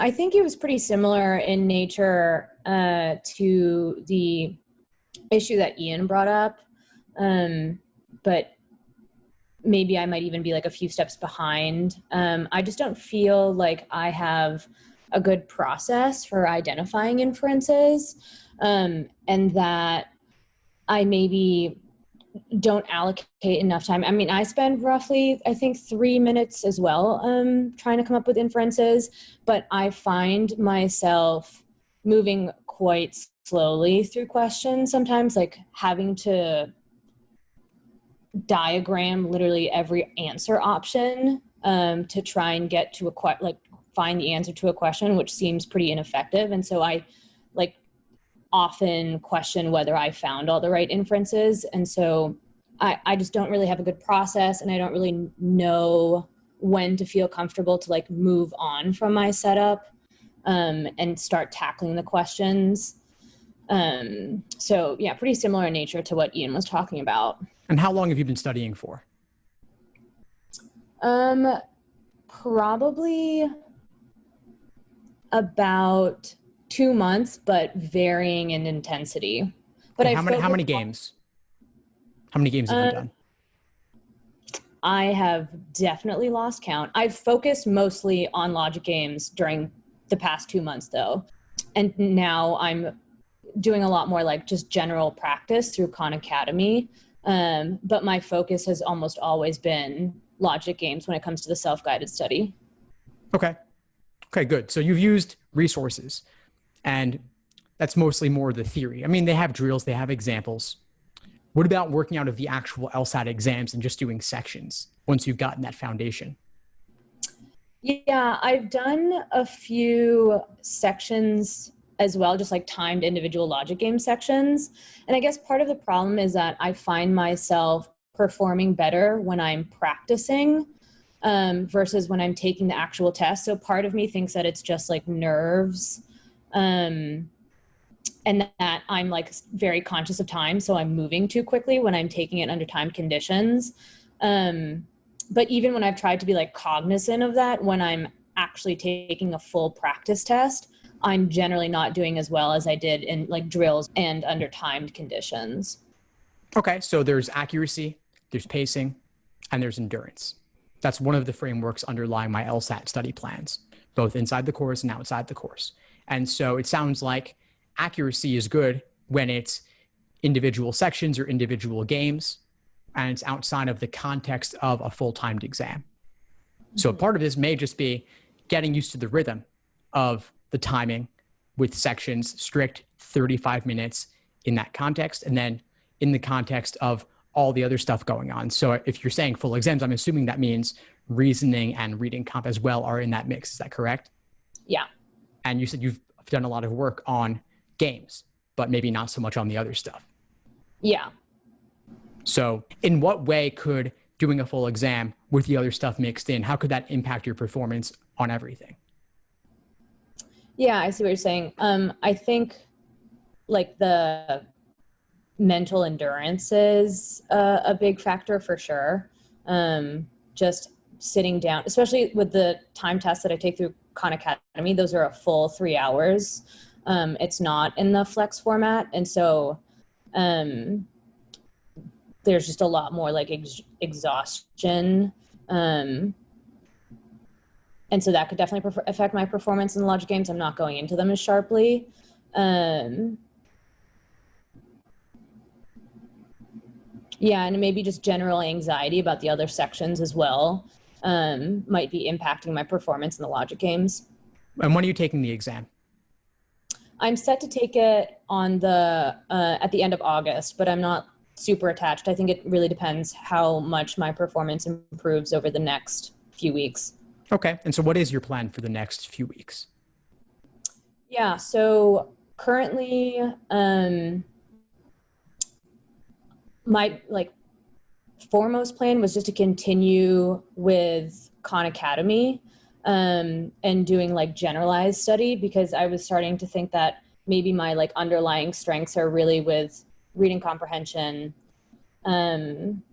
I think it was pretty similar in nature to the issue that Ian brought up, but maybe I might even be like a few steps behind. I just don't feel like I have a good process for identifying inferences, and that I maybe don't allocate enough time. I mean, I spend roughly, I think, 3 minutes as well trying to come up with inferences, but I find myself moving quite slowly through questions sometimes, like having to diagram literally every answer option to try and get to find the answer to a question, which seems pretty ineffective. And so I often question whether I found all the right inferences. And so I just don't really have a good process, and I don't really know when to feel comfortable to like move on from my setup and start tackling the questions. So yeah, pretty similar in nature to what Ian was talking about. And how long have you been studying for? Probably about 2 months, but varying in intensity. But how many games? How many games have you done? I have definitely lost count. I've focused mostly on logic games during the past 2 months though. And now I'm doing a lot more like just general practice through Khan Academy. But my focus has almost always been logic games when it comes to the self-guided study. Okay, good. So you've used resources, and that's mostly more the theory. I mean, they have drills, they have examples. What about working out of the actual LSAT exams and just doing sections once you've gotten that foundation? Yeah, I've done a few sections as well, just like timed individual logic game sections. And I guess part of the problem is that I find myself performing better when I'm practicing versus when I'm taking the actual test. So part of me thinks that it's just like nerves and that I'm like very conscious of time. So I'm moving too quickly when I'm taking it under time conditions. But even when I've tried to be like cognizant of that, when I'm actually taking a full practice test, I'm generally not doing as well as I did in like drills and under timed conditions. Okay, so there's accuracy, there's pacing, and there's endurance. That's one of the frameworks underlying my LSAT study plans, both inside the course and outside the course. And so it sounds like accuracy is good when it's individual sections or individual games, and it's outside of the context of a full-timed exam. So part of this may just be getting used to the rhythm of the timing with sections, strict 35 minutes in that context, and then in the context of all the other stuff going on. So if you're saying full exams, I'm assuming that means reasoning and reading comp as well are in that mix. Is that correct? Yeah. And you said you've done a lot of work on games, but maybe not so much on the other stuff. Yeah. So in what way could doing a full exam with the other stuff mixed in, how could that impact your performance on everything? Yeah, I see what you're saying. I think like the mental endurance is a big factor for sure. Just sitting down, especially with the time tests that I take through Khan Academy, those are a full 3 hours. It's not in the flex format. And so there's just a lot more like exhaustion. And so that could definitely affect my performance in the logic games. I'm not going into them as sharply. Yeah, and maybe just general anxiety about the other sections as well might be impacting my performance in the logic games. And when are you taking the exam? I'm set to take it on at the end of August, but I'm not super attached. I think it really depends how much my performance improves over the next few weeks. Okay. And so what is your plan for the next few weeks? Yeah, so currently my like foremost plan was just to continue with Khan Academy and doing like generalized study, because I was starting to think that maybe my like underlying strengths are really with reading comprehension and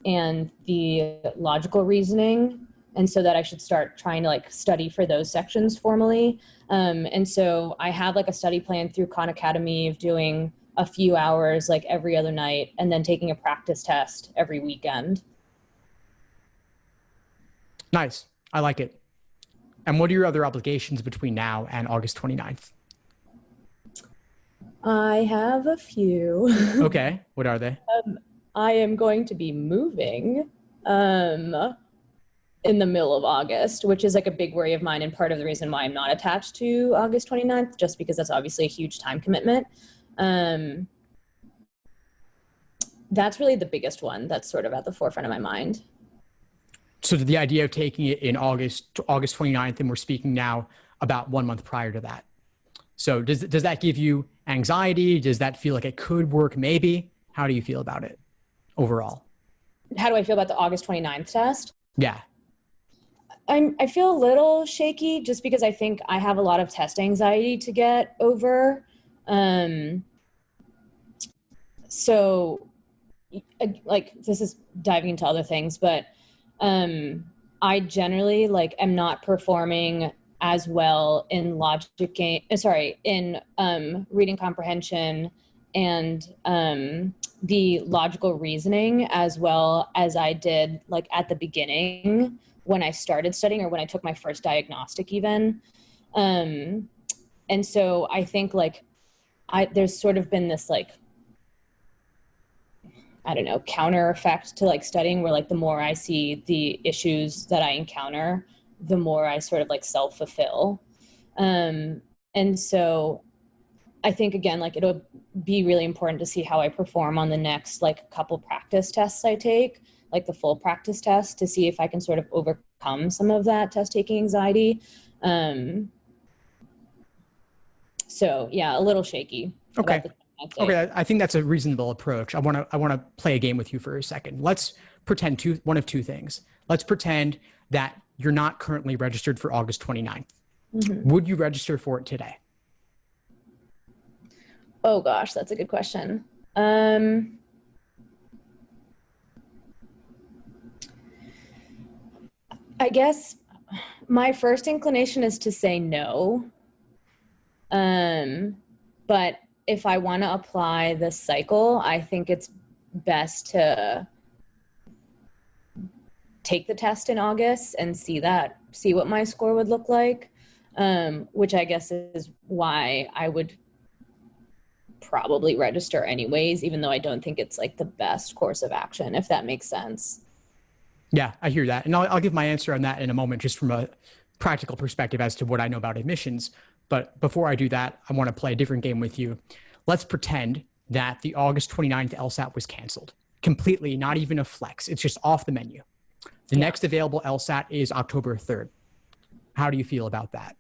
the logical reasoning. And so that I should start trying to like study for those sections formally. And so I have like a study plan through Khan Academy of doing a few hours like every other night and then taking a practice test every weekend. Nice. I like it. And what are your other obligations between now and August 29th? I have a few. Okay. What are they? I am going to be moving in the middle of August, which is like a big worry of mine and part of the reason why I'm not attached to August 29th, just because that's obviously a huge time commitment. That's really the biggest one that's sort of at the forefront of my mind. So the idea of taking it in August 29th, and we're speaking now about 1 month prior to that. So does that give you anxiety? Does that feel like it could work maybe? How do you feel about it overall? How do I feel about the August 29th test? Yeah. I feel a little shaky just because I think I have a lot of test anxiety to get over. So like this is diving into other things, but I generally like am not performing as well in in reading comprehension and the logical reasoning as well as I did like at the beginning when I started studying or when I took my first diagnostic even. And so I think like there's sort of been this like, I don't know, counter effect to like studying where like the more I see the issues that I encounter, the more I sort of like self-fulfill. And so I think again, like it'll be really important to see how I perform on the next like couple practice tests I take, like the full practice test, to see if I can sort of overcome some of that test taking anxiety. So yeah, a little shaky. Okay. Okay, I think that's a reasonable approach. I want to play a game with you for a second. Let's pretend one of two things. Let's pretend that you're not currently registered for August 29th. Mm-hmm. Would you register for it today? Oh gosh, that's a good question. I guess my first inclination is to say no. But if I want to apply the cycle, I think it's best to take the test in August and see what my score would look like, which I guess is why I would probably register anyways, even though I don't think it's like the best course of action, if that makes sense. Yeah, I hear that. And I'll give my answer on that in a moment, just from a practical perspective as to what I know about admissions. But before I do that, I want to play a different game with you. Let's pretend that the August 29th LSAT was canceled completely, not even a flex. It's just off the menu. The next available LSAT is October 3rd. How do you feel about that?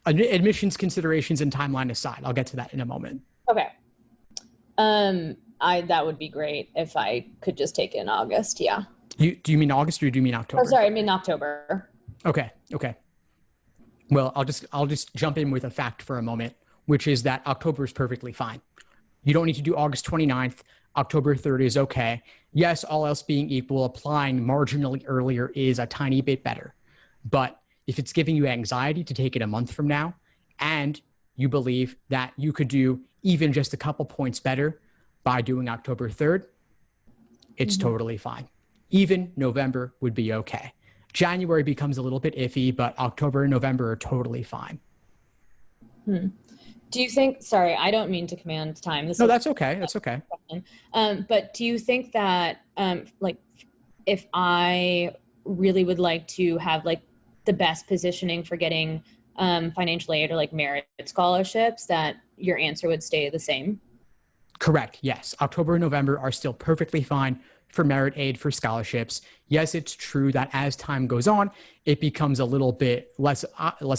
Admissions considerations and timeline aside, I'll get to that in a moment. Okay. That would be great if I could just take it in August. Yeah. Do you mean August or do you mean October? Oh, sorry, I mean October. Okay. Well, I'll just jump in with a fact for a moment, which is that October is perfectly fine. You don't need to do August 29th. October 3rd is okay. Yes, all else being equal, applying marginally earlier is a tiny bit better. But if it's giving you anxiety to take it a month from now, and you believe that you could do even just a couple points better by doing October 3rd, it's totally fine. Even November would be okay. January becomes a little bit iffy, but October and November are totally fine. Do you think, sorry, I don't mean to command time. No, that's okay. That's okay. But do you think that, like, if I really would like to have like the best positioning for getting financial aid or like merit scholarships, that your answer would stay the same? Correct. Yes. October and November are still perfectly fine for merit aid, for scholarships. Yes, it's true that as time goes on, it becomes a little bit less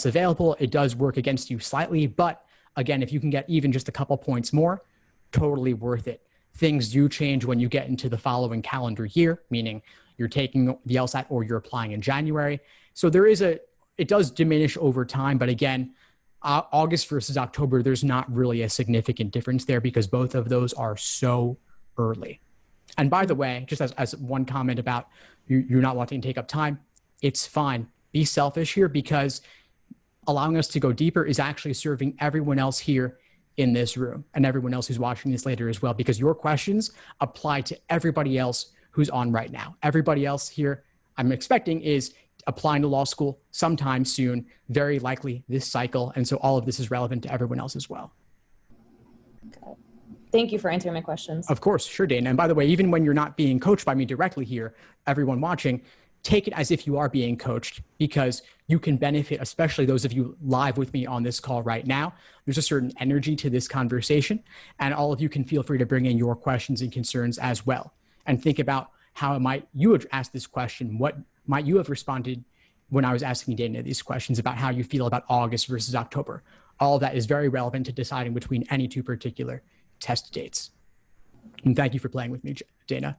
available. It does work against you slightly, but again, if you can get even just a couple points more, totally worth it. Things do change when you get into the following calendar year, meaning you're taking the LSAT or you're applying in January. So it does diminish over time, but again, August versus October, there's not really a significant difference there because both of those are so early. And by the way, just as one comment about you're not wanting to take up time, It's fine. Be selfish here, because allowing us to go deeper is actually serving everyone else here in this room and everyone else who's watching this later as well, because your questions apply to everybody else who's on right now. Everybody else here, I'm expecting, is applying to law school sometime soon, very likely this cycle. And so all of this is relevant to everyone else as well. Okay. Thank you for answering my questions. Of course. Sure, Dana. And by the way, even when you're not being coached by me directly here, everyone watching, take it as if you are being coached, because you can benefit, especially those of you live with me on this call right now. There's a certain energy to this conversation, and all of you can feel free to bring in your questions and concerns as well. And think about how might you have asked this question? What might you have responded when I was asking Dana these questions about how you feel about August versus October? All of that is very relevant to deciding between any two particular test dates. And thank you for playing with me, Dana.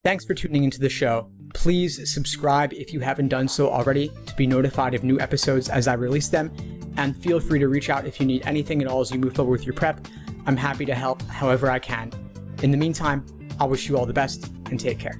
Thanks for tuning into the show. Please subscribe if you haven't done so already to be notified of new episodes as I release them. And feel free to reach out if you need anything at all as you move forward with your prep. I'm happy to help however I can. In the meantime, I'll wish you all the best and take care.